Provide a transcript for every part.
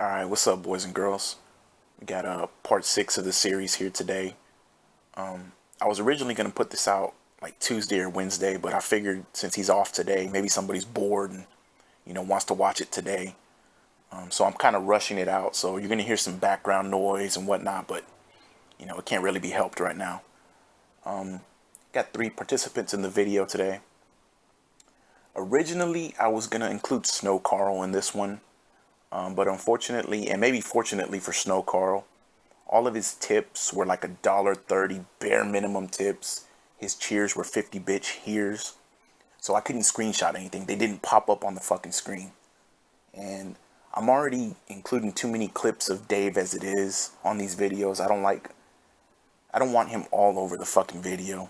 Alright, what's up, boys and girls? We got part 6 of the series here today. I was originally going to put this out like Tuesday or Wednesday, but I figured since he's off today, maybe somebody's bored and, wants to watch it today. So I'm kind of rushing it out, so you're going to hear some background noise and whatnot, but, it can't really be helped right now. Got 3 participants in the video today. Originally, I was going to include Snow Carl in this one. But unfortunately, and maybe fortunately for Snow Carl, all of his tips were like $1.30 bare minimum tips. His cheers were 50 bitch heres. So I couldn't screenshot anything. They didn't pop up on the fucking screen. And I'm already including too many clips of Dave as it is on these videos. I don't want him all over the fucking video.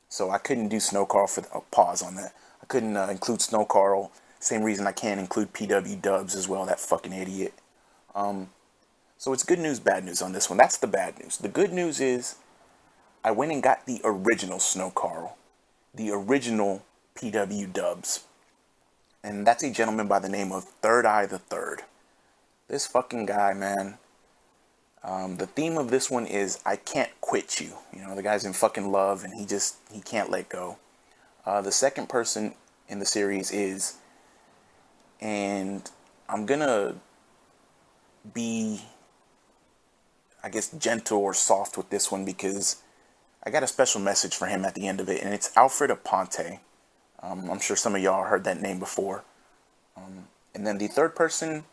So I couldn't do Snow Carl for the pause on that. I couldn't include Snow Carl. Same reason I can't include PW Dubs as well, that fucking idiot. So it's good news, bad news on this one. That's the bad news. The good news is I went and got the original Snow Carl. The original PW Dubs. And that's a gentleman by the name of Third Eye the Third. This fucking guy, man. The theme of this one is I can't quit you. The guy's in fucking love and he can't let go. The second person in the series is... And I'm gonna be, I guess, gentle or soft with this one because I got a special message for him at the end of it, and it's Alfred Aponte. I'm sure some of y'all heard that name before. And then the third person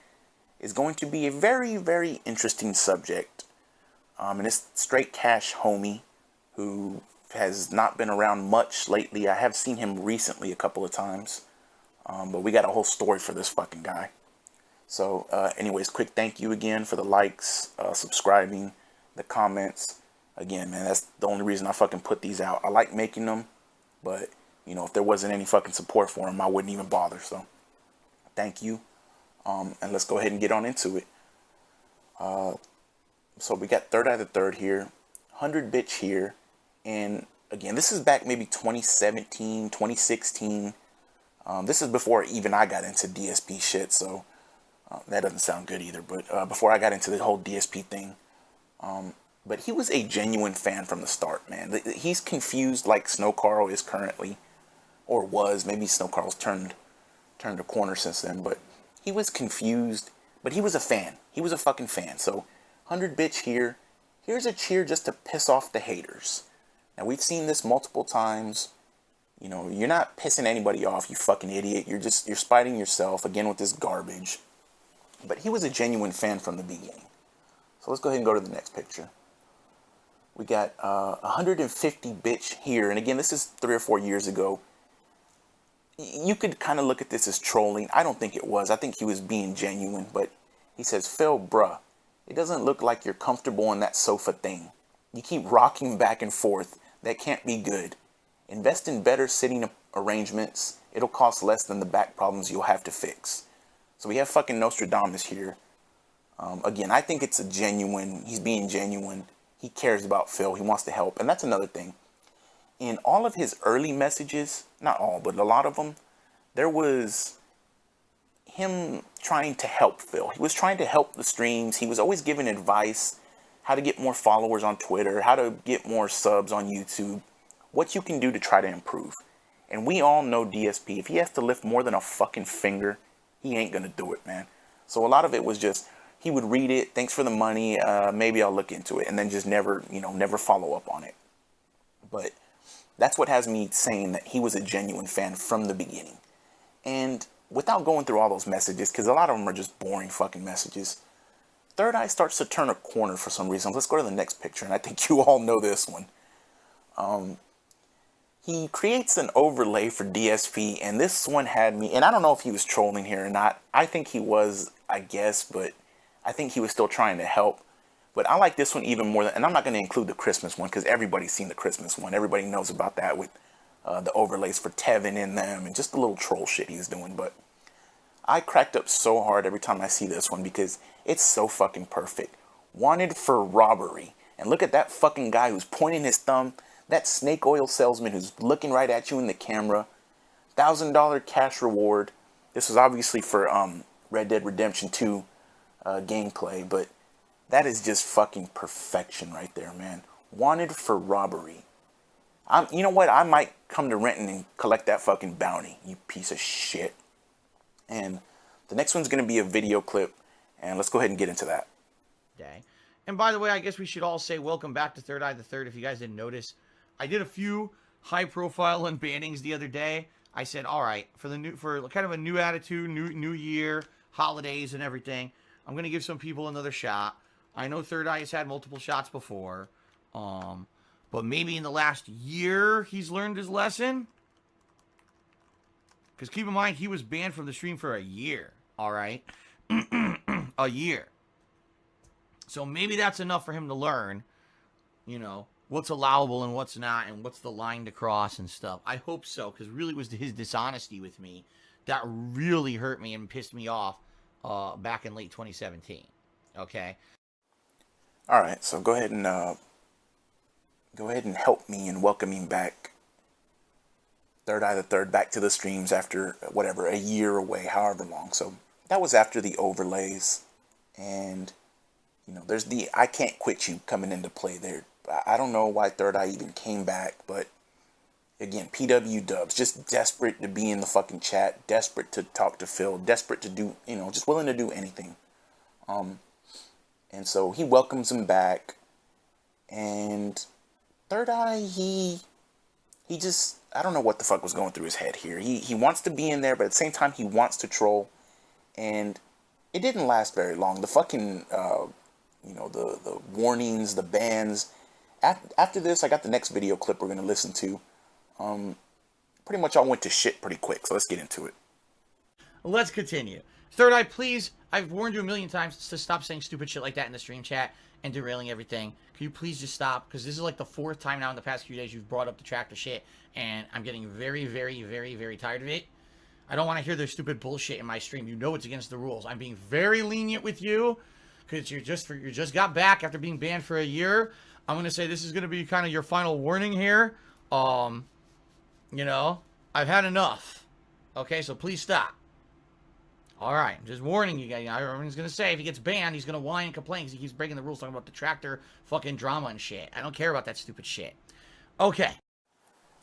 is going to be a very, very interesting subject. And it's Straight Cash Homie, who has not been around much lately. I have seen him recently a couple of times. But we got a whole story for this fucking guy. So, anyways, quick thank you again for the likes, subscribing, the comments. Again, man, that's the only reason I fucking put these out. I like making them, but, if there wasn't any fucking support for them, I wouldn't even bother. So, thank you. And let's go ahead and get on into it. So we got Third Eye the Third here, 100 bitch here. And again, this is back maybe 2017, 2016. This is before even I got into DSP shit, so that doesn't sound good either, but before I got into the whole DSP thing. But he was a genuine fan from the start, man. He's confused like Snow Carl is currently, or was. Maybe Snow Carl's turned a corner since then, but he was confused, but he was a fan. He was a fucking fan. So, 100 bitch here. Here's a cheer just to piss off the haters. Now, we've seen this multiple times. You're not pissing anybody off, you fucking idiot. You're spiting yourself, again, with this garbage. But he was a genuine fan from the beginning. So let's go ahead and go to the next picture. We got 150 bitch here. And again, this is 3 or 4 years ago. You could kind of look at this as trolling. I don't think it was. I think he was being genuine. But he says, Phil, bruh, it doesn't look like you're comfortable in that sofa thing. You keep rocking back and forth. That can't be good. Invest in better sitting arrangements. It'll cost less than the back problems you'll have to fix. So we have fucking Nostradamus here. Again, I think it's he's being genuine. He cares about Phil. He wants to help. And that's another thing. In all of his early messages, not all, but a lot of them, there was him trying to help Phil. He was trying to help the streams. He was always giving advice, how to get more followers on Twitter, how to get more subs on YouTube. What you can do to try to improve. And we all know DSP. If he has to lift more than a fucking finger, he ain't gonna do it, man. So a lot of it was just, he would read it, thanks for the money, maybe I'll look into it, and then just never follow up on it. But that's what has me saying that he was a genuine fan from the beginning. And without going through all those messages, because a lot of them are just boring fucking messages, Third Eye starts to turn a corner for some reason. Let's go to the next picture, and I think you all know this one. He creates an overlay for DSP, and this one had me, and I don't know if he was trolling here or not. I think he was, I guess, but I think he was still trying to help. But I like this one even more than, and I'm not going to include the Christmas one, because everybody's seen the Christmas one. Everybody knows about that with the overlays for Tevin in them, and just the little troll shit he's doing. But I cracked up so hard every time I see this one, because it's so fucking perfect. Wanted for robbery. And look at that fucking guy who's pointing his thumb. That snake oil salesman who's looking right at you in the camera. $1,000 cash reward. This was obviously for Red Dead Redemption 2. gameplay, but that is just fucking perfection right there, man. Wanted for robbery. You know what? I might come to Renton and collect that fucking bounty, you piece of shit. And the next one's going to be a video clip, and let's go ahead and get into that. Day. And by the way, I guess we should all say welcome back to Third Eye the Third. If you guys didn't notice, I did a few high-profile unbannings the other day. I said, all right, for kind of a new attitude, new year, holidays, and everything, I'm gonna give some people another shot. I know Third Eye has had multiple shots before, but maybe in the last year he's learned his lesson. Because keep in mind, he was banned from the stream for a year. All right, a year. So maybe that's enough for him to learn, you know, what's allowable and what's not, and what's the line to cross and stuff. I hope so, because really it was his dishonesty with me that really hurt me and pissed me off back in late 2017. Okay? All right, so go ahead and help me in welcoming back Third Eye the Third back to the streams after, whatever, a year away, however long. So that was after the overlays, and you know, there's the I can't quit you coming into play there. I don't know why Third Eye even came back, but again, PW dubs, just desperate to be in the fucking chat, desperate to talk to Phil, desperate to do, you know, just willing to do anything. And so he welcomes him back, and Third Eye, he just, I don't know what the fuck was going through his head here. He wants to be in there, but at the same time, he wants to troll, and it didn't last very long. The fucking, you know, the warnings, the bans. After this, I got the next video clip we're going to listen to. Pretty much all went to shit pretty quick, so let's get into it. Let's continue. Third Eye, please, I've warned you a million times to stop saying stupid shit like that in the stream chat and derailing everything. Can you please just stop? Because this is like the 4th time now in the past few days you've brought up the tractor shit, and I'm getting very, very, very, very tired of it. I don't want to hear their stupid bullshit in my stream. You know it's against the rules. I'm being very lenient with you because you just got back after being banned for a year. I'm going to say this is going to be kind of your final warning here. You know, I've had enough. Okay, so please stop. All right, I'm just warning you guys. Everyone's going to say if he gets banned, he's going to whine and complain because he keeps breaking the rules talking about the tractor fucking drama and shit. I don't care about that stupid shit. Okay.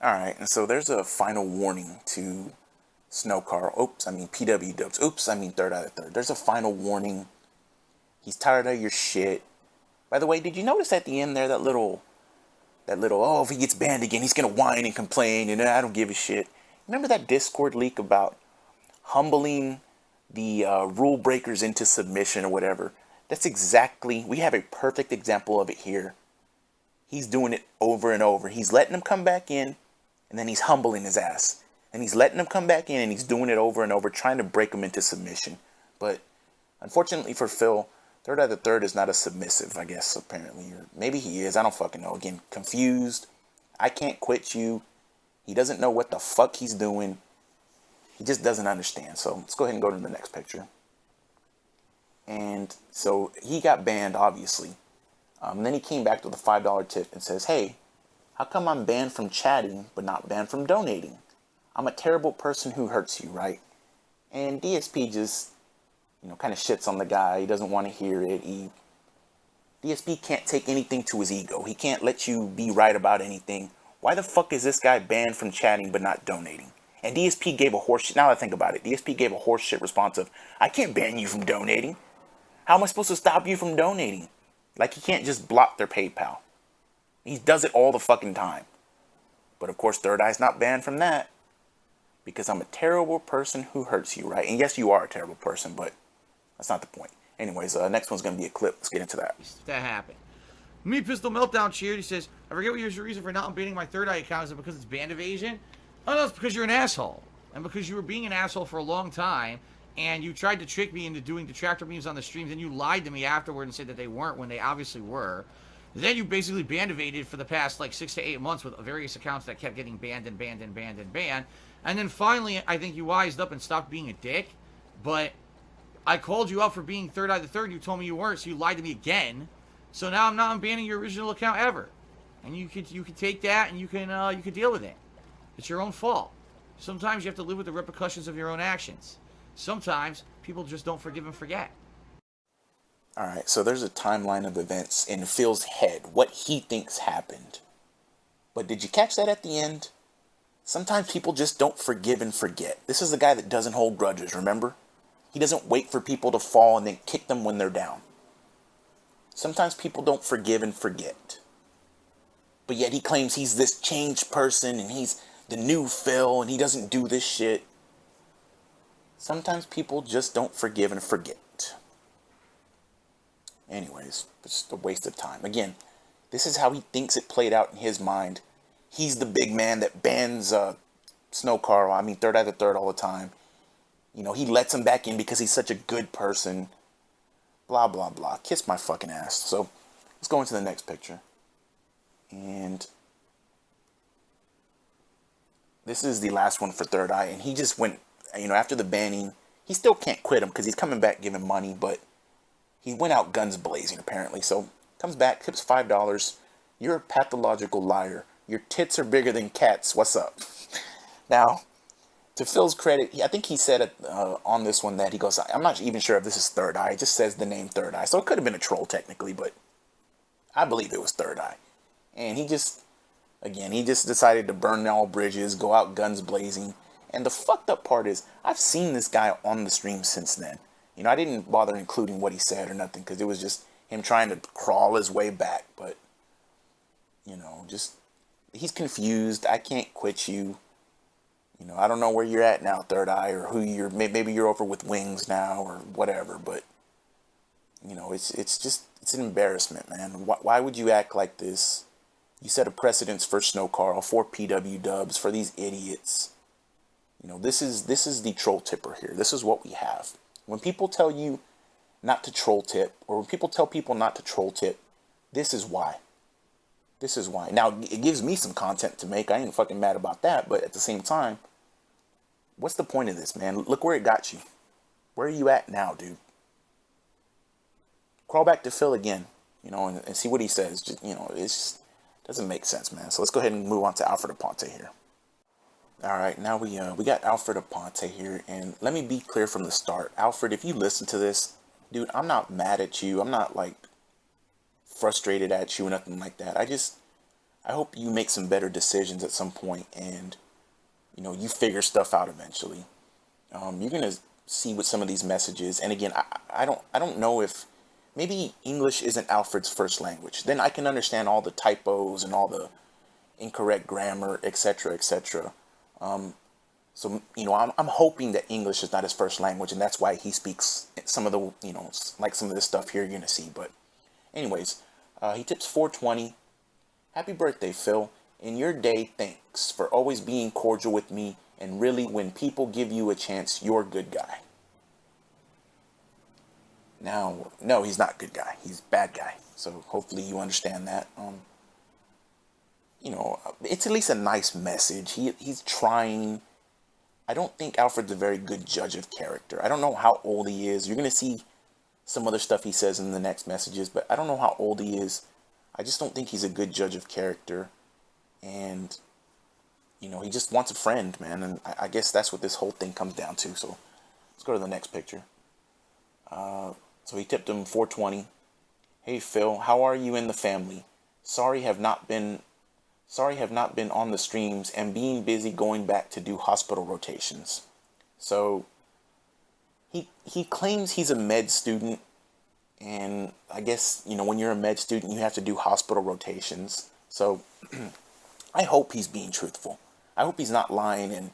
All right, and so there's a final warning to Snowcar. Oops, I mean PW dubs. Oops, I mean Third Eye the Third. There's a final warning. He's tired of your shit. By the way, did you notice at the end there that little, oh, if he gets banned again, he's going to whine and complain, and I don't give a shit. Remember that Discord leak about humbling the rule breakers into submission or whatever? That's exactly, we have a perfect example of it here. He's doing it over and over. He's letting them come back in, and then he's humbling his ass. And he's letting them come back in, and he's doing it over and over, trying to break them into submission. But unfortunately for Phil, Third Eye the Third is not a submissive, I guess, apparently. Or maybe he is. I don't fucking know. Again, confused. I can't quit you. He doesn't know what the fuck he's doing. He just doesn't understand. So let's go ahead and go to the next picture. And so he got banned, obviously. And then he came back with a $5 tip and says, hey, how come I'm banned from chatting but not banned from donating? I'm a terrible person who hurts you, right? And DSP just, you know, kind of shits on the guy. He doesn't want to hear it. DSP can't take anything to his ego. He can't let you be right about anything. Why the fuck is this guy banned from chatting but not donating? And DSP gave a horseshit, now that I think about it, DSP gave a horseshit response of, I can't ban you from donating. How am I supposed to stop you from donating? Like, he can't just block their PayPal. He does it all the fucking time. But of course, Third Eye's not banned from that. Because I'm a terrible person who hurts you, right? And yes, you are a terrible person, but that's not the point. Anyways, next one's going to be a clip. Let's get into that. That happened. Me Pistol Meltdown cheered. He says, I forget what your reason for not banning my Third Eye account. Is it because it's band evasion? Oh, no, it's because you're an asshole. And because you were being an asshole for a long time, and you tried to trick me into doing detractor memes on the streams, and you lied to me afterward and said that they weren't when they obviously were. Then you basically band evaded for the past, like, 6 to 8 months with various accounts that kept getting banned and banned and banned and banned. And then finally, I think you wised up and stopped being a dick. But I called you out for being Third Eye the Third. You told me you weren't, so you lied to me again. So now I'm not banning your original account ever. And you could take that and you can deal with it. It's your own fault. Sometimes you have to live with the repercussions of your own actions. Sometimes people just don't forgive and forget. Alright, so there's a timeline of events in Phil's head, what he thinks happened. But did you catch that at the end? Sometimes people just don't forgive and forget. This is the guy that doesn't hold grudges, remember? He doesn't wait for people to fall and then kick them when they're down. Sometimes people don't forgive and forget. But yet he claims he's this changed person and he's the new Phil and he doesn't do this shit. Sometimes people just don't forgive and forget. Anyways, it's just a waste of time. Again, this is how he thinks it played out in his mind. He's the big man that bans Third Eye the Third all the time. You know, he lets him back in because he's such a good person. Blah, blah, blah. Kiss my fucking ass. So, let's go into the next picture. And this is the last one for Third Eye. And he just went, after the banning, he still can't quit him because he's coming back giving money, but he went out guns blazing, apparently. So, comes back, tips $5. You're a pathological liar. Your tits are bigger than cats. What's up? Now, to Phil's credit, I think he said on this one that he goes, I'm not even sure if this is Third Eye. It just says the name Third Eye. So it could have been a troll technically, but I believe it was Third Eye. And he just decided to burn all bridges, go out guns blazing. And the fucked up part is, I've seen this guy on the stream since then. I didn't bother including what he said or nothing because it was just him trying to crawl his way back. But, he's confused. I can't quit you. I don't know where you're at now, Third Eye, or maybe you're over with Wings now or whatever. But, it's an embarrassment, man. Why would you act like this? You set a precedence for Snow Carl, for PW Dubs, for these idiots. This is the troll tipper here. This is what we have. When people tell you not to troll tip, or when people tell people not to troll tip, this is why. This is why. Now, it gives me some content to make. I ain't fucking mad about that. But at the same time, what's the point of this, man? Look where it got you. Where are you at now, dude? Crawl back to Phil again, and see what he says. It just doesn't make sense, man. So let's go ahead and move on to Alfred Aponte here. All right, now we got Alfred Aponte here, and let me be clear from the start. Alfred, if you listen to this, dude, I'm not mad at you. I'm not frustrated at you or nothing like that. I hope you make some better decisions at some point, and you figure stuff out eventually. You're gonna see with some of these messages, and again, I don't know if maybe English isn't Alfred's first language. Then I can understand all the typos and all the incorrect grammar, etc., etc. So, I'm hoping that English is not his first language, and that's why he speaks some of the, some of this stuff here you're going to see. But anyways, he tips $4.20. Happy birthday, Phil. In your day, thanks for always being cordial with me, and really, when people give you a chance, you're a good guy. Now, no, he's not a good guy. He's a bad guy. So hopefully you understand that. It's at least a nice message. He's trying. I don't think Alfred's a very good judge of character. I don't know how old he is. You're going to see some other stuff he says in the next messages, but I don't know how old he is. I just don't think he's a good judge of character. And, he just wants a friend, man. And I guess that's what this whole thing comes down to. So let's go to the next picture. So he tipped him $4.20. Hey, Phil, how are you and the family? Sorry have not been on the streams and being busy going back to do hospital rotations. So he claims he's a med student, and I guess, when you're a med student, you have to do hospital rotations. So I hope he's being truthful. I hope he's not lying, and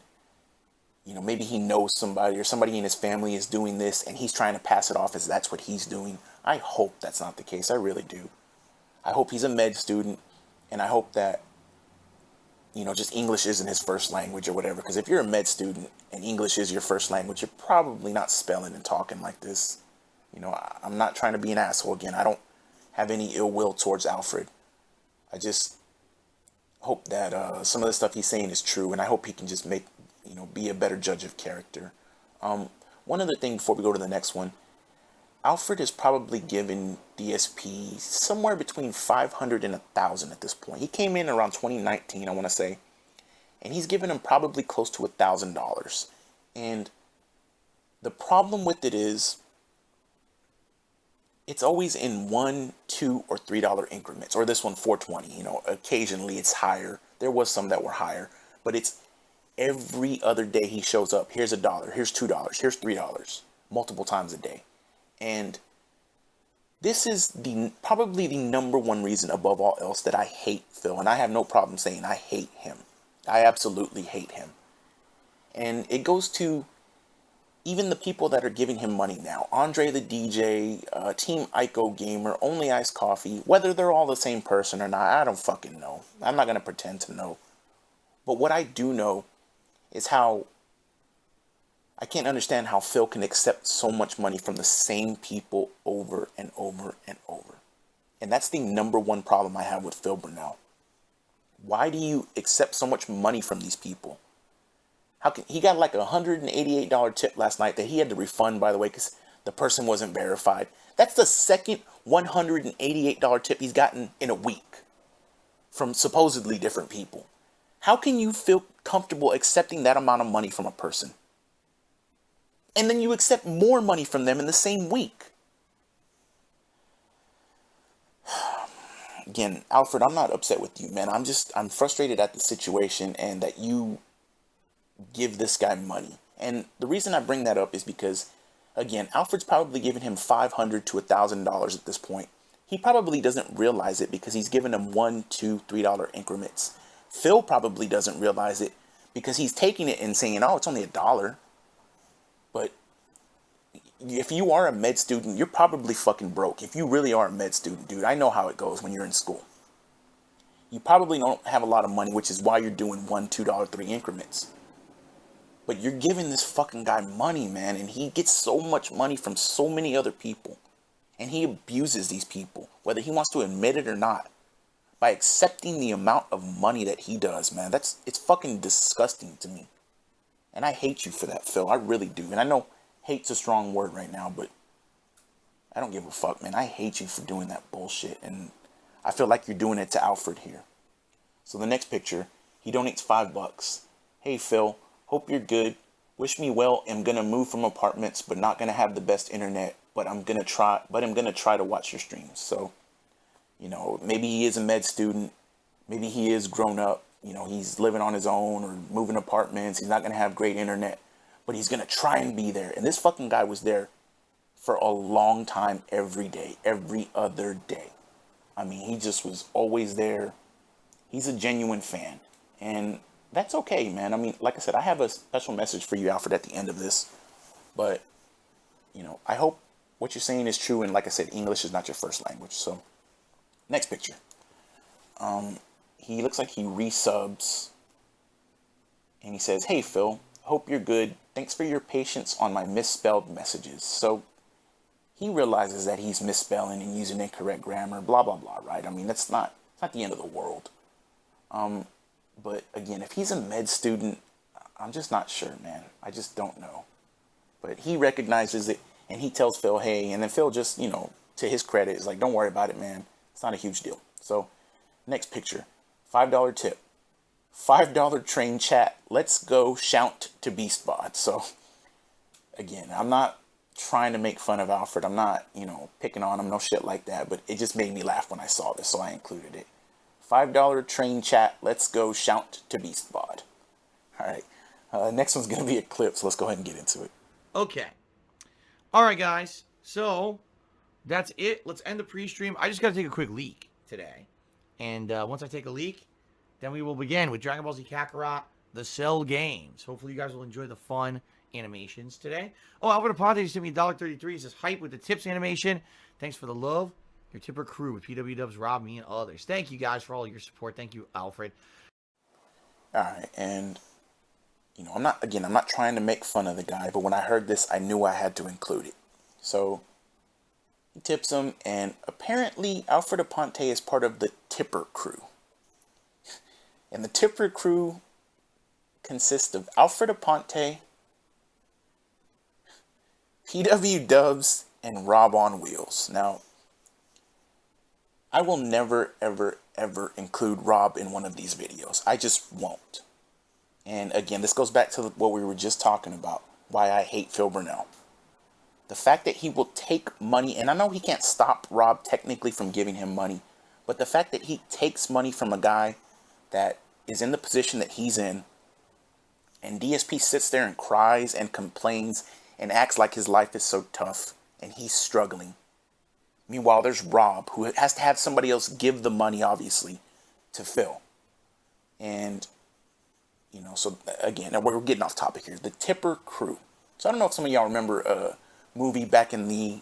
maybe he knows somebody or somebody in his family is doing this and he's trying to pass it off as that's what he's doing. I hope that's not the case. I really do. I hope he's a med student, and I hope that just English isn't his first language or whatever. Because if you're a med student and English is your first language, you're probably not spelling and talking like this. I'm not trying to be an asshole again. I don't have any ill will towards Alfred. I just hope that some of the stuff he's saying is true, and I hope he can just be a better judge of character. One other thing before we go to the next one. Alfred has probably given DSP somewhere between 500 and 1,000 at this point. He came in around 2019, I want to say, and he's given him probably close to $1,000. And the problem with it is, it's always in $1, $2, or $3 increments. Or this one, $4.20. You know, occasionally it's higher. There was some that were higher, but it's every other day he shows up. Here's $1. Here's $2. Here's $3. Multiple times a day. And this is probably the number one reason above all else that I hate Phil. And I have no problem saying I hate him. I absolutely hate him. And it goes to even the people that are giving him money now. Andre the DJ, Team Ico Gamer, Only Ice Coffee. Whether they're all the same person or not, I don't fucking know. I'm not going to pretend to know. But what I do know is how I can't understand how Phil can accept so much money from the same people over and over and over. And that's the number one problem I have with Phil Burnell. Why do you accept so much money from these people? How can he got like a $188 tip last night that he had to refund, by the way, because the person wasn't verified. That's the second $188 tip he's gotten in a week from supposedly different people. How can you feel comfortable accepting that amount of money from a person? And then you accept more money from them in the same week. Again, Alfred, I'm not upset with you, man. I'm frustrated at the situation and that you give this guy money. And the reason I bring that up is because, again, Alfred's probably giving him $500 to $1,000 at this point. He probably doesn't realize it because he's giving him $1, $2, $3 increments. Phil probably doesn't realize it because he's taking it and saying, oh, it's only $1. But if you are a med student, you're probably fucking broke. If you really are a med student, dude, I know how it goes when you're in school. You probably don't have a lot of money, which is why you're doing $1, $2, 3 increments. But you're giving this fucking guy money, man, and he gets so much money from so many other people. And he abuses these people, whether he wants to admit it or not, by accepting the amount of money that he does, man. It's fucking disgusting to me. And I hate you for that, Phil. I really do. And I know hate's a strong word right now, but I don't give a fuck, man. I hate you for doing that bullshit. And I feel like you're doing it to Alfred here. So the next picture, he donates $5. Hey, Phil. Hope you're good. Wish me well. Am gonna move from apartments, but not gonna have the best internet. But I'm gonna try to watch your streams. So, you know, maybe he is a med student. Maybe he is grown up. You know, he's living on his own or moving apartments. He's not gonna have great internet, but he's gonna try and be there. And this fucking guy was there for a long time, every day, every other day. I mean, he just was always there. He's a genuine fan, and that's okay, man. I mean, like I said, I have a special message for you, Alfred, at the end of this. But, you know, I hope what you're saying is true. And like I said, English is not your first language. So, next picture. He looks like he resubs. And he says, hey, Phil, hope you're good. Thanks for your patience on my misspelled messages. So, he realizes that he's misspelling and using incorrect grammar, blah, blah, blah, right? I mean, it's not the end of the world. But again, if he's a med student, I'm just not sure, man. I just don't know. But he recognizes it and he tells Phil, hey, and then Phil just, you know, to his credit, is like, don't worry about it, man. It's not a huge deal. So next picture, $5 tip, $5 train chat. Let's go shout to BeastBot. So again, I'm not trying to make fun of Alfred. I'm not, you know, picking on him, no shit like that. But it just made me laugh when I saw this, so I included it. $5 train chat. Let's go shout to BeastBot. All right. Next one's going to be a clip, so let's go ahead and get into it. Okay. All right, guys. So that's it. Let's end the pre-stream. I just got to take a quick leak today. And once I take a leak, then we will begin with Dragon Ball Z Kakarot, the Cell games. Hopefully you guys will enjoy the fun animations today. Oh, Alfred Aponte just sent me $1.33. He says, hype with the tips animation. Thanks for the love. Your tipper crew with PW Dubs, Rob, me, and others. Thank you guys for all your support. Thank you, Alfred. All right, and you know, I'm not trying to make fun of the guy, but when I heard this, I knew I had to include it. So he tips him, and apparently Alfred Aponte is part of the tipper crew. And the tipper crew consists of Alfred Aponte, PW Dubs, and Rob on Wheels. Now, I will never, ever, ever include Rob in one of these videos. I just won't. And again, this goes back to what we were just talking about, why I hate Phil Burnell. The fact that he will take money, and I know he can't stop Rob technically from giving him money, but the fact that he takes money from a guy that is in the position that he's in, and DSP sits there and cries and complains and acts like his life is so tough and he's struggling. Meanwhile, there's Rob, who has to have somebody else give the money, obviously, to Phil. And, you know, so again, we're getting off topic here. The Tipper Crew. So I don't know if some of y'all remember a movie back in the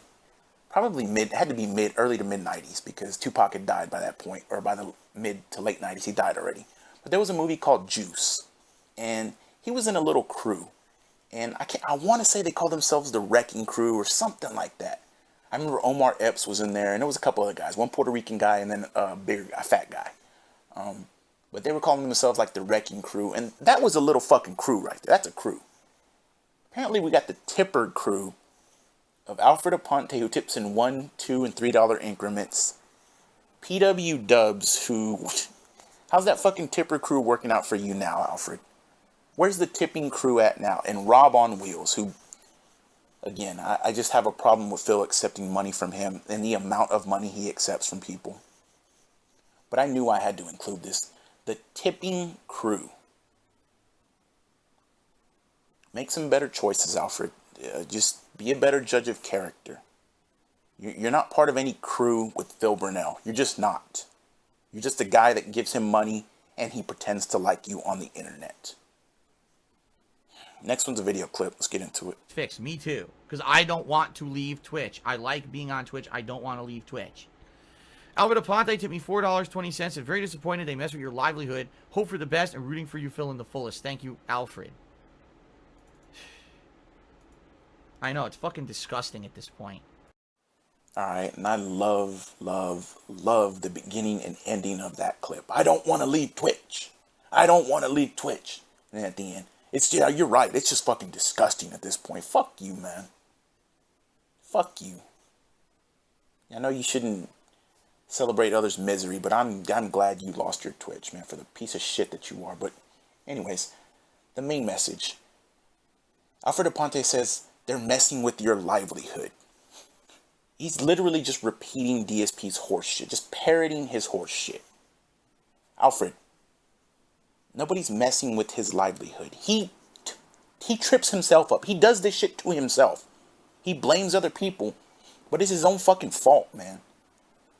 early to mid 90s, because Tupac had died by that point, or by the mid to late 90s. He died already. But there was a movie called Juice, and he was in a little crew. And I want to say they called themselves the Wrecking Crew or something like that. I remember Omar Epps was in there, and there was a couple other guys, one Puerto Rican guy and then a fat guy. But they were calling themselves like the Wrecking Crew, and that was a little fucking crew right there. That's a crew. Apparently we got the Tipper Crew of Alfred Aponte, who tips in $1, $2, and $3 increments. PW Dubs, who... How's that fucking Tipper Crew working out for you now, Alfred? Where's the tipping crew at now? And Rob on Wheels, who... Again, I just have a problem with Phil accepting money from him and the amount of money he accepts from people. But I knew I had to include this. The tipping crew. Make some better choices, Alfred. Just be a better judge of character. You're not part of any crew with Phil Burnell. You're just not. You're just a guy that gives him money and he pretends to like you on the internet. Next one's a video clip. Let's get into it. Fix me too, because I don't want to leave Twitch. I like being on Twitch. I don't want to leave Twitch. Alfred Aponte tipped me $4.20. I'm very disappointed they mess with your livelihood. Hope for the best and rooting for you, Phil, in the fullest. Thank you, Alfred. I know, it's fucking disgusting at this point. Alright, and I love the beginning and ending of that clip. I don't want to leave Twitch. I don't want to leave Twitch. And at the end, yeah, you're right. It's just fucking disgusting at this point. Fuck you, man. Fuck you. I know you shouldn't celebrate others' misery, but I'm glad you lost your Twitch, man, for the piece of shit that you are. But anyways, the main message. Alfred Aponte says they're messing with your livelihood. He's literally just repeating DSP's horse shit, just parroting his horse shit. Alfred, nobody's messing with his livelihood. He trips himself up. He does this shit to himself. He blames other people, but it's his own fucking fault, man.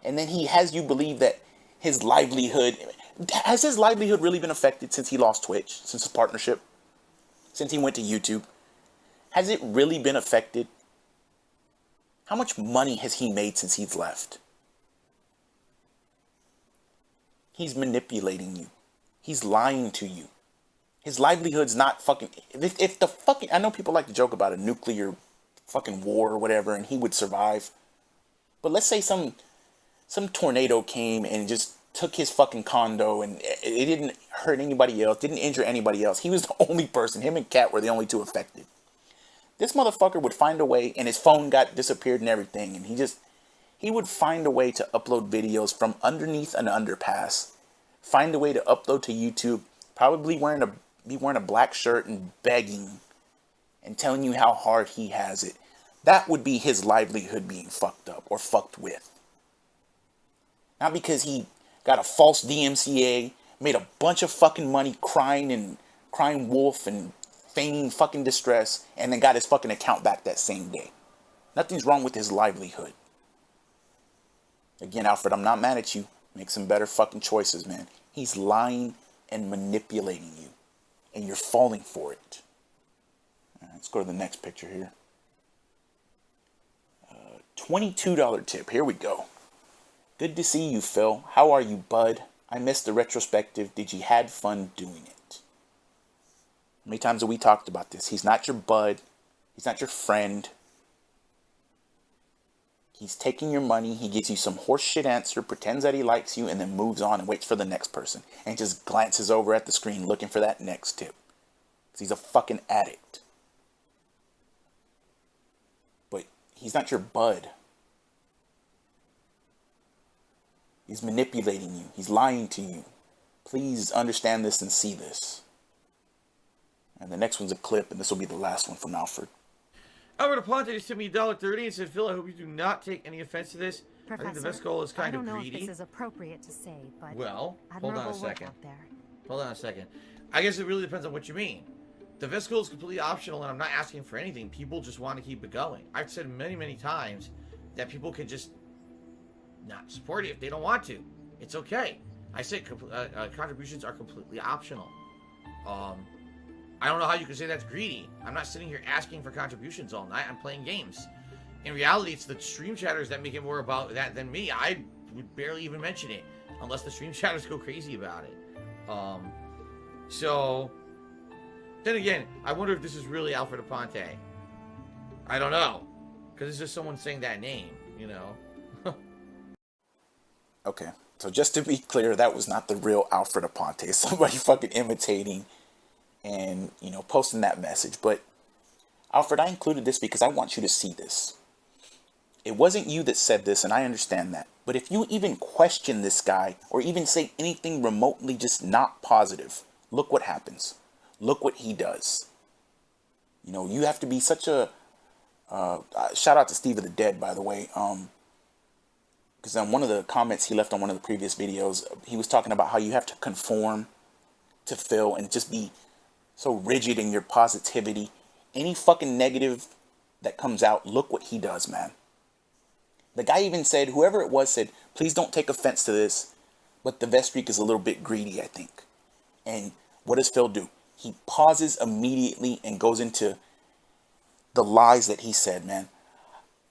And then he has you believe that his livelihood... Has his livelihood really been affected since he lost Twitch? Since his partnership? Since he went to YouTube? Has it really been affected? How much money has he made since he's left? He's manipulating you. He's lying to you. His livelihood's not fucking... If the fucking... I know people like to joke about a nuclear fucking war or whatever, and he would survive. But let's say some tornado came and just took his fucking condo, and it didn't hurt anybody else, didn't injure anybody else. He was the only person. Him and Kat were the only two affected. This motherfucker would find a way, and his phone got disappeared and everything, and he would find a way to upload videos from underneath an underpass, find a way to upload to YouTube, probably be wearing a black shirt and begging and telling you how hard he has it. That would be his livelihood being fucked up or fucked with. Not because he got a false DMCA, made a bunch of fucking money crying wolf and feigning fucking distress, and then got his fucking account back that same day. Nothing's wrong with his livelihood. Again, Alfred, I'm not mad at you. Make some better fucking choices, man. He's lying and manipulating you, and you're falling for it. All right, let's go to the next picture here. $22 tip. Here we go. Good to see you, Phil. How are you, bud? I missed the retrospective. Did you had fun doing it? How many times have we talked about this? He's not your bud. He's not your friend. He's taking your money. He gives you some horseshit answer, pretends that he likes you, and then moves on and waits for the next person. And just glances over at the screen looking for that next tip. Because he's a fucking addict. But he's not your bud. He's manipulating you. He's lying to you. Please understand this and see this. And the next one's a clip, and this will be the last one from Alfred. Alfred Aponte just sent me $1.30 and said, Phil, I hope you do not take any offense to this. Professor, I think the best goal is kind of greedy. I don't know if this is appropriate to say, but well, hold on a second. Out there. Hold on a second. I guess it really depends on what you mean. The vet school is completely optional, and I'm not asking for anything. People just want to keep it going. I've said many, many times that people can just not support it if they don't want to. It's okay. I say contributions are completely optional. I don't know how you can say that's greedy. I'm not sitting here asking for contributions all night. I'm playing games. In reality, it's the stream chatters that make it more about that than me. I would barely even mention it unless the stream chatters go crazy about it. So then again, I wonder if this is really Alfred Aponte. I don't know, because it's just someone saying that name, you know. Okay, so just to be clear, that was not the real Alfred Aponte. Somebody fucking imitating and, you know, posting that message. But Alfred, I included this because I want you to see this. It wasn't you that said this, and I understand that. But if you even question this guy or even say anything remotely just not positive, look what happens. Look what he does. You know, you have to be such a... shout out to Steve of the Dead, by the way. Because on one of the comments he left on one of the previous videos, he was talking about how you have to conform to Phil and just be so rigid in your positivity. Any fucking negative that comes out, look what he does, man. The guy even said, whoever it was said, please don't take offense to this, but the vet streak is a little bit greedy, I think. And what does Phil do? He pauses immediately and goes into the lies that he said, man.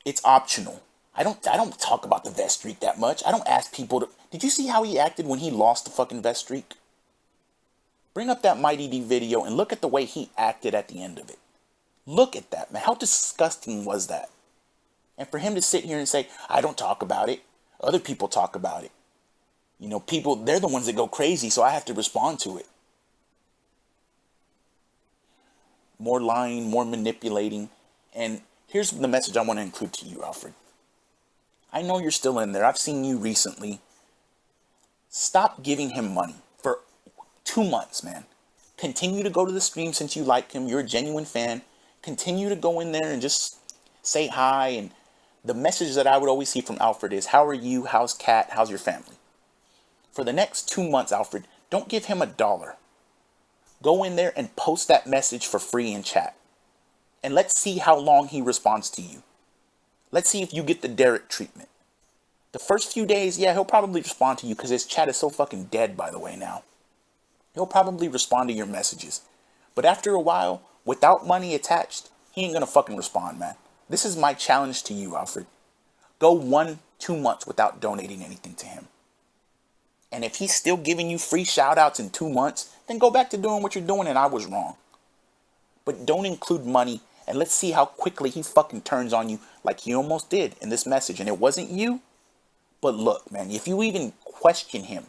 It's optional. I don't talk about the vet streak that much. I don't ask people to... Did you see how he acted when he lost the fucking vet streak? Bring up that Mighty D video and look at the way he acted at the end of it. Look at that, man. How disgusting was that? And for him to sit here and say, I don't talk about it. Other people talk about it. You know, people, they're the ones that go crazy, so I have to respond to it. More lying, more manipulating. And here's the message I want to include to you, Alfred. I know you're still in there. I've seen you recently. Stop giving him money for 2 months, man. Continue to go to the stream since you like him. You're a genuine fan. Continue to go in there and just say hi. And the message that I would always see from Alfred is, how are you? How's Kat? How's your family? For the next 2 months, Alfred, don't give him $1. Go in there and post that message for free in chat. And let's see how long he responds to you. Let's see if you get the Derek treatment. The first few days, yeah, he'll probably respond to you because his chat is so fucking dead, by the way, now. He'll probably respond to your messages. But after a while, without money attached, he ain't gonna fucking respond, man. This is my challenge to you, Alfred. Go 1-2 months without donating anything to him. And if he's still giving you free shout outs in 2 months, then go back to doing what you're doing and I was wrong. But don't include money, and let's see how quickly he fucking turns on you like he almost did in this message. And it wasn't you. But look, man, if you even question him,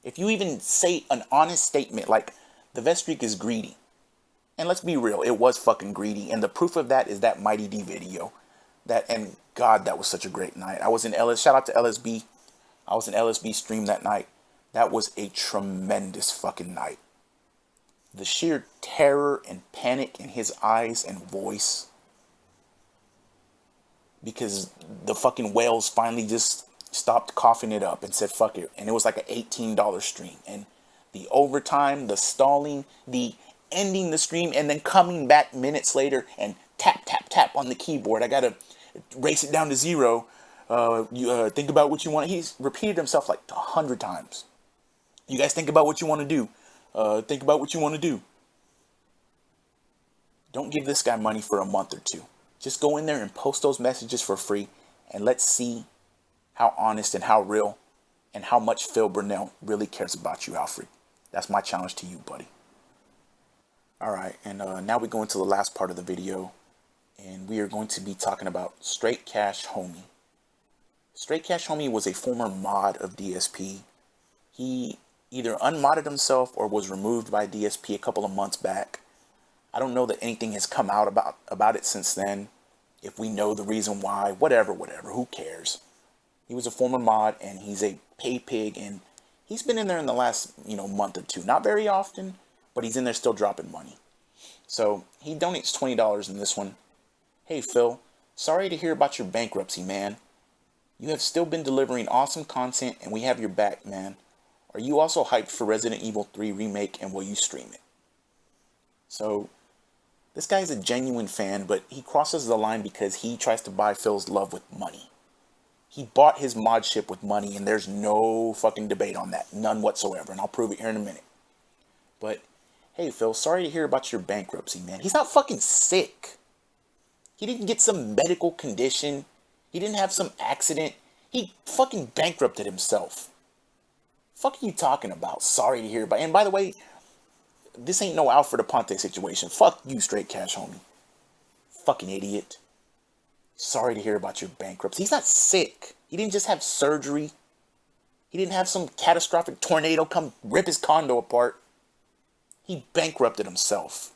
if you even say an honest statement like the vet streak is greedy, and let's be real, it was fucking greedy. And the proof of that is that Mighty D video. And God, that was such a great night. I was in shout out to LSB. I was in LSB stream that night. That was a tremendous fucking night. The sheer terror and panic in his eyes and voice. Because the fucking whales finally just stopped coughing it up and said, fuck it. And it was like an $18 stream. And the overtime, the stalling, the ending the stream, and then coming back minutes later and tap, tap, tap on the keyboard. I got to race it down to 0. Think about what you want. He's repeated himself like 100 times. You guys think about what you want to do. Think about what you want to do. Don't give this guy money for a month or 2. Just go in there and post those messages for free. And let's see how honest and how real and how much Phil Burnell really cares about you, Alfred. That's my challenge to you, buddy. All right, and now we go into the last part of the video. And we are going to be talking about Straight Cash Homie. Straight Cash Homie was a former mod of DSP. He either unmodded himself or was removed by DSP a couple of months back. I don't know that anything has come out about it since then. If we know the reason why, whatever, who cares? He was a former mod and he's a pay pig, and he's been in there in the last, month or 2. Not very often, but he's in there still dropping money. So he donates $20 in this one. Hey Phil, sorry to hear about your bankruptcy, man. You have still been delivering awesome content and we have your back, man. Are you also hyped for Resident Evil 3 Remake and will you stream it? So, this guy's a genuine fan, but he crosses the line because he tries to buy Phil's love with money. He bought his mod ship with money and there's no fucking debate on that. None whatsoever, and I'll prove it here in a minute. But, hey Phil, sorry to hear about your bankruptcy, man. He's not fucking sick. He didn't get some medical condition. He didn't have some accident. He fucking bankrupted himself. Fuck are you talking about? Sorry to hear about. And by the way, this ain't no Alfred Aponte situation. Fuck you, straight cash homie. Fucking idiot. Sorry to hear about your bankruptcy. He's not sick. He didn't just have surgery. He didn't have some catastrophic tornado come rip his condo apart. He bankrupted himself.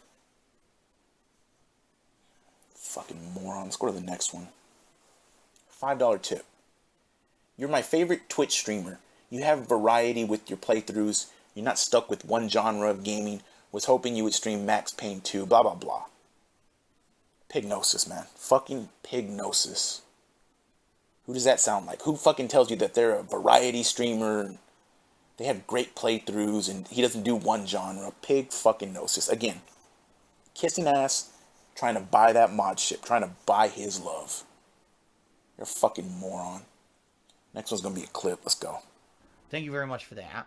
Fucking moron. Let's go to the next one. $5 tip. You're my favorite Twitch streamer. You have variety with your playthroughs. You're not stuck with one genre of gaming. Was hoping you would stream Max Payne 2. Blah, blah, blah. Pignosis, man. Fucking Pignosis. Who does that sound like? Who fucking tells you that they're a variety streamer and they have great playthroughs and he doesn't do one genre? Pig fucking Gnosis. Again, kissing ass, trying to buy that mod ship, trying to buy his love. You're a fucking moron. Next one's gonna be a clip. Let's go. Thank you very much for that.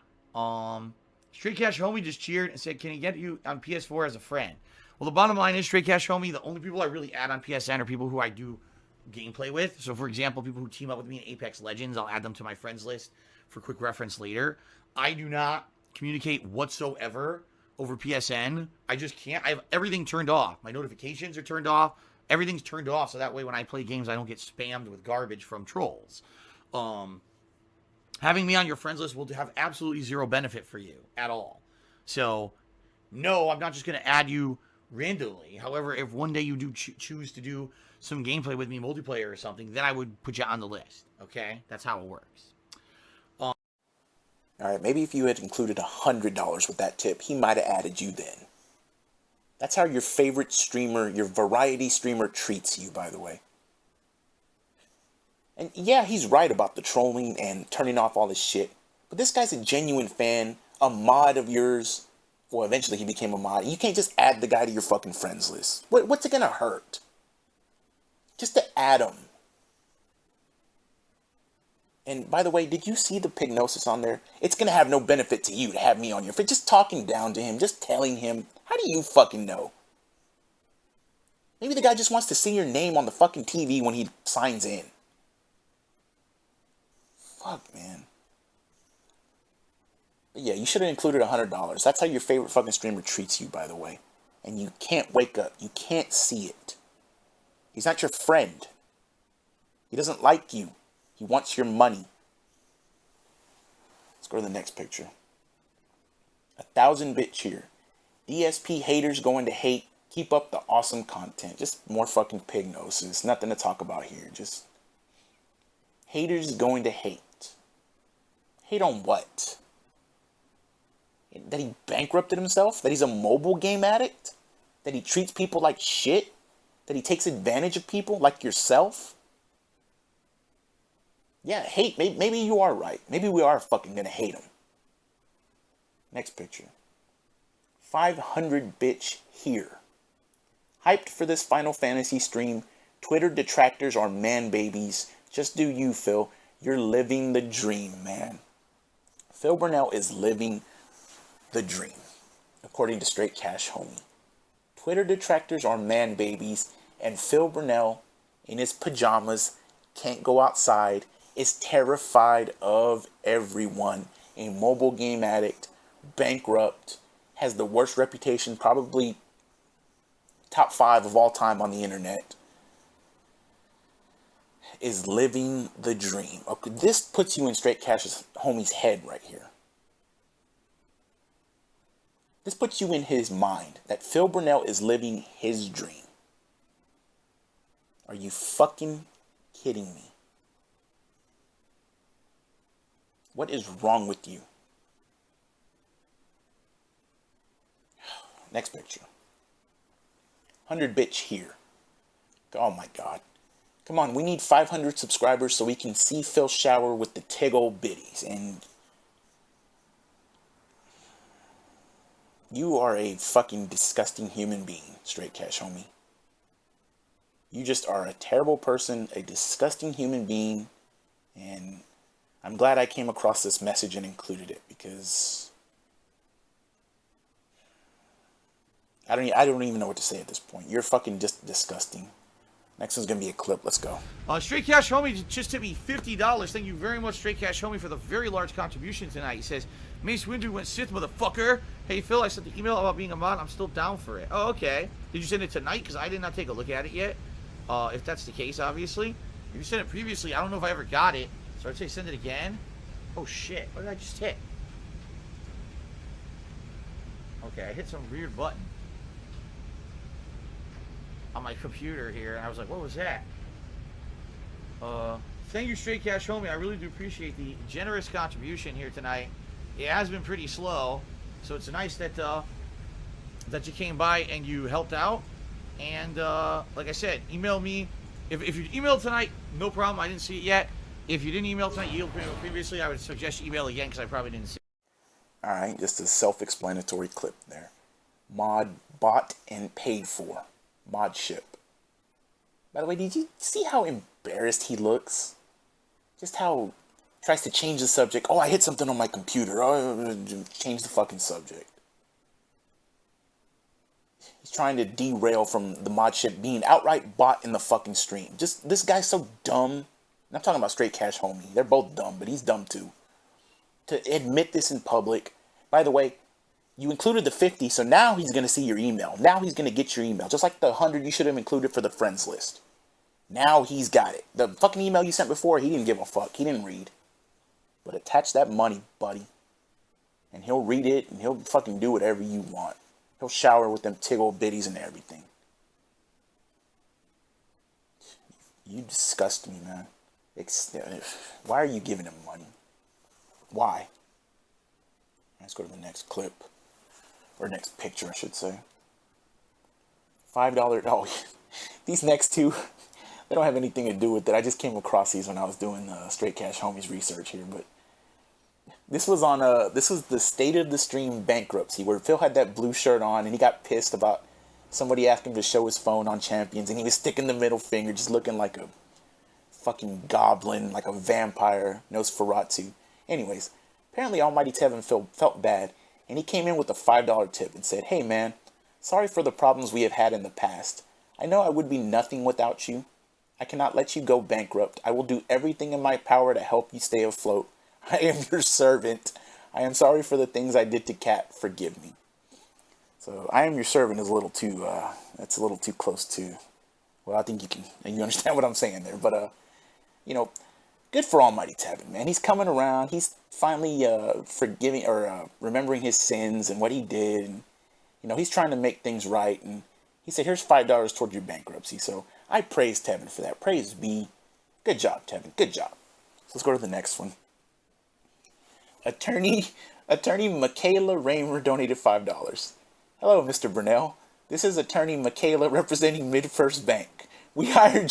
Straight Cash Homie just cheered and said, can he get you on PS4 as a friend? Well, the bottom line is, Straight Cash Homie, the only people I really add on PSN are people who I do gameplay with. So, for example, people who team up with me in Apex Legends, I'll add them to my friends list for quick reference later. I do not communicate whatsoever over PSN. I just can't. I have everything turned off. My notifications are turned off. Everything's turned off, so that way when I play games, I don't get spammed with garbage from trolls. Having me on your friends list will have absolutely zero benefit for you at all. So, no, I'm not just going to add you randomly. However, if one day you do choose to do some gameplay with me, multiplayer or something, then I would put you on the list. Okay? That's how it works. Alright, maybe if you had included $100 with that tip, he might have added you then. That's how your favorite streamer, your variety streamer treats you, by the way. And yeah, he's right about the trolling and turning off all this shit. But this guy's a genuine fan, a mod of yours. Well, eventually he became a mod. You can't just add the guy to your fucking friends list. What's it gonna hurt? Just to add him. And by the way, did you see the Pignosis on there? It's gonna have no benefit to you to have me on your feed. Just talking down to him, just telling him. How do you fucking know? Maybe the guy just wants to see your name on the fucking TV when he signs in. Fuck, man. But yeah, you should have included $100. That's how your favorite fucking streamer treats you, by the way. And you can't wake up. You can't see it. He's not your friend. He doesn't like you. He wants your money. Let's go to the next picture. 1,000-bit cheer. DSP haters going to hate. Keep up the awesome content. Just more fucking Pignosis. Nothing to talk about here. Just haters going to hate. Hate on what? That he bankrupted himself? That he's a mobile game addict? That he treats people like shit? That he takes advantage of people like yourself? Yeah, hate. Maybe you are right. Maybe we are fucking gonna hate him. Next picture. 500 bitch here. Hyped for this Final Fantasy stream. Twitter detractors are man babies. Just do you, Phil. You're living the dream, man. Phil Burnell is living the dream, according to Straight Cash Homie. Twitter detractors are man babies, and Phil Burnell, in his pajamas, can't go outside, is terrified of everyone. A mobile game addict, bankrupt, has the worst reputation, probably top 5 of all time on the internet, is living the dream. Okay, this puts you in Straight Cash's homie's head right here. This puts you in his mind that Phil Burnell is living his dream. Are you fucking kidding me? What is wrong with you? Next picture. 100 bitch here. Oh my god. Come on, we need 500 subscribers so we can see Phil shower with the tiggle bitties. And you are a fucking disgusting human being, Straight Cash Homie. You just are a terrible person, a disgusting human being, and I'm glad I came across this message and included it, because I don't even know what to say at this point. You're fucking just disgusting. Next one's gonna be a clip. Let's go. Straight Cash Homie just tipped me $50. Thank you very much, Straight Cash Homie, for the very large contribution tonight. He says, Mace Windu went Sith, motherfucker. Hey, Phil, I sent the email about being a mod. I'm still down for it. Oh, okay. Did you send it tonight? Because I did not take a look at it yet. If that's the case, obviously. If you sent it previously, I don't know if I ever got it. So I'd say send it again. Oh, shit. What did I just hit? Okay, I hit some weird button on my computer here, and I was like, what was that? Thank you, Straight Cash Homie. I really do appreciate the generous contribution here tonight. It has been pretty slow, so it's nice that that you came by and you helped out. And like I said, email me. If you emailed tonight, no problem. I didn't see it yet. If you didn't email tonight, you emailed previously, I would suggest you email again, because I probably didn't see it. Alright, just a self-explanatory clip there. Mod bought and paid for. Mod ship. By the way, did you see how embarrassed he looks? Just how tries to change the subject. Oh, I hit something on my computer. Oh, change the fucking subject. He's trying to derail from the mod ship being outright bought in the fucking stream. Just, this guy's so dumb. And I'm talking about Straight Cash Homie. They're both dumb, but he's dumb too. To admit this in public. By the way, you included the 50, so now he's going to see your email. Now he's going to get your email. Just like the 100 you should have included for the friends list. Now he's got it. The fucking email you sent before, he didn't give a fuck. He didn't read. But attach that money, buddy. And he'll read it, and he'll fucking do whatever you want. He'll shower with them tiggle bitties and everything. You disgust me, man. Why are you giving him money? Why? Let's go to the next clip. Or next picture, I should say. $5. Oh, these next two, they don't have anything to do with it. I just came across these when I was doing Straight Cash Homies research here. But this was on this was the State of the Stream bankruptcy, where Phil had that blue shirt on and he got pissed about somebody asking him to show his phone on Champions, and he was sticking the middle finger, just looking like a fucking goblin, like a vampire, Nosferatu. Anyways, apparently Almighty Tevin felt bad, and he came in with a $5 tip and said, "Hey man, sorry for the problems we have had in the past. I know I would be nothing without you. I cannot let you go bankrupt. I will do everything in my power to help you stay afloat. I am your servant. I am sorry for the things I did to Kat. Forgive me." So, I am your servant is a little too, that's a little too close to, well, I think you understand what I'm saying there. But, you know, good for Almighty Tevin, man. He's coming around. He's finally forgiving or remembering his sins and what he did. And, you know, he's trying to make things right. And he said, here's $5 toward your bankruptcy. So I praise Tevin for that. Praise be. Good job, Tevin. Good job. So let's go to the next one. Attorney Michaela Raymer donated $5. Hello, Mr. Burnell. This is Attorney Michaela representing Mid-First Bank. We hired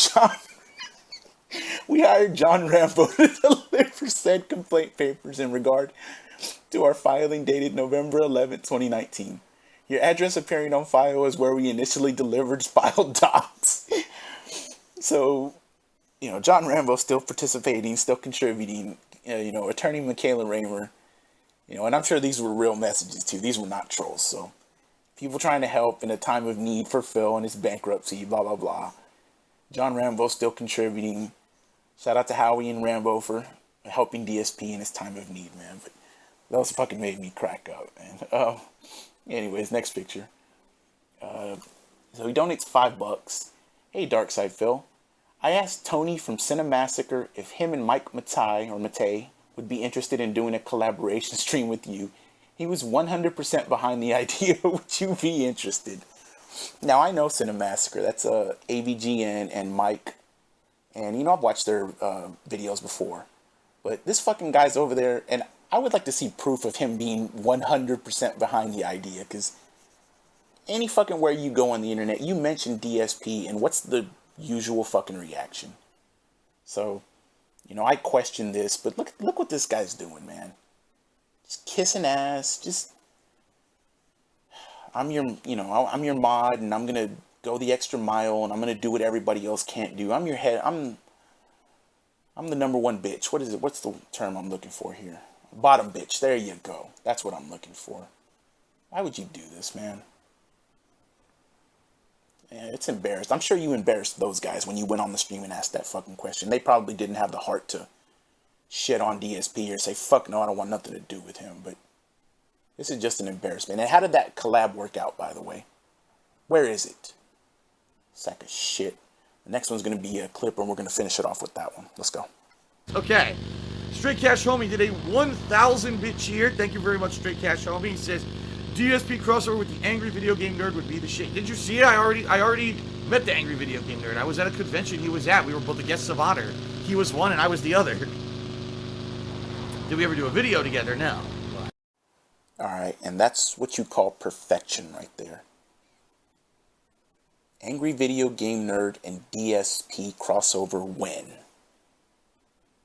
John Rambo to deliver said complaint papers in regard to our filing dated November 11, 2019. Your address appearing on file is where we initially delivered filed docs. So, you know, John Rambo still participating, still contributing. You know, Attorney Michaela Raymer. You know, and I'm sure these were real messages too. These were not trolls. So, people trying to help in a time of need for Phil and his bankruptcy, blah, blah, blah. John Rambo still contributing. Shout out to Howie and Rambo for helping DSP in his time of need, man. But those fucking made me crack up, man. Anyways, next picture. So he donates $5. Hey, Darkside Phil. I asked Tony from Cinemassacre if him and Mike Matei would be interested in doing a collaboration stream with you. He was 100% behind the idea. Would you be interested? Now, I know Cinemassacre. That's AVGN and Mike. And, you know, I've watched their videos before. But this fucking guy's over there, and I would like to see proof of him being 100% behind the idea. Because any fucking where you go on the internet, you mention DSP, and what's the usual fucking reaction. So, I question this, but look what this guy's doing, man. Just kissing ass. Just, I'm your mod, and I'm gonna go the extra mile, and I'm gonna do what everybody else can't do. I'm your head. I'm the number one bitch. What is it? What's the term I'm looking for here? Bottom bitch. There you go. That's what I'm looking for. Why would you do this, man? Yeah, it's embarrassed. I'm sure you embarrassed those guys when you went on the stream and asked that fucking question. They probably didn't have the heart to shit on DSP or say, fuck no, I don't want nothing to do with him. But this is just an embarrassment. And how did that collab work out, by the way? Where is it? Sack of shit. The next one's going to be a clip, and we're going to finish it off with that one. Let's go. Okay. Straight Cash Homie did a 1,000-bit cheer. Thank you very much, Straight Cash Homie. He says, DSP crossover with the Angry Video Game Nerd would be the shit. Did you see it? I already met the Angry Video Game Nerd. I was at a convention he was at. We were both the guests of honor. He was one and I was the other. Did we ever do a video together? No. Alright, and that's what you call perfection right there. Angry Video Game Nerd and DSP crossover when?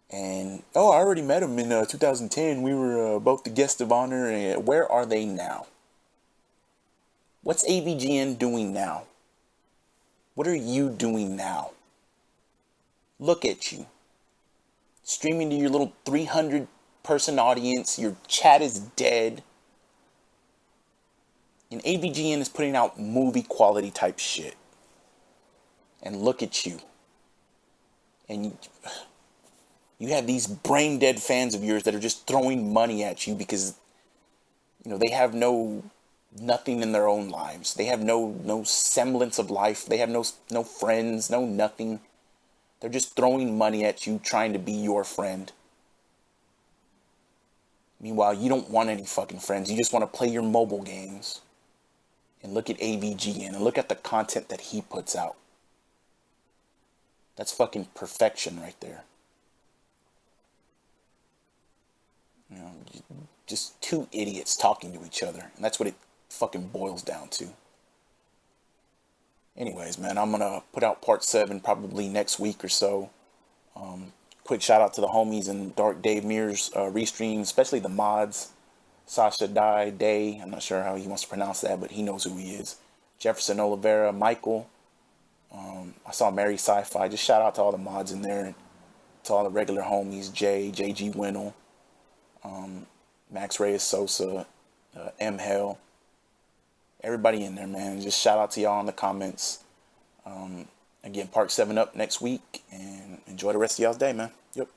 And, I already met him in 2010. We were both the guest of honor. And where are they now? What's AVGN doing now? What are you doing now? Look at you. Streaming to your little 300-person audience. Your chat is dead. And AVGN is putting out movie quality type shit. And look at you. And you have these brain dead fans of yours that are just throwing money at you because, they have nothing in their own lives. They have no semblance of life. They have no friends, no nothing. They're just throwing money at you, trying to be your friend. Meanwhile, you don't want any fucking friends. You just want to play your mobile games. And look at AVGN and look at the content that he puts out. That's fucking perfection right there. Just two idiots talking to each other. And that's what it fucking boils down to. Anyways, man, I'm going to put out part 7 probably next week or so. Quick shout out to the homies in Dark Dave Mears restream, especially the mods. Sasha Day, I'm not sure how he wants to pronounce that, but he knows who he is. Jefferson Oliveira, Michael. I saw Mary Sci-Fi. Just shout out to all the mods in there. To all the regular homies, JG Winnell, Max Reyes Sosa, M Hell. Everybody in there, man. Just shout out to y'all in the comments. Again, part 7 up next week. And enjoy the rest of y'all's day, man. Yep.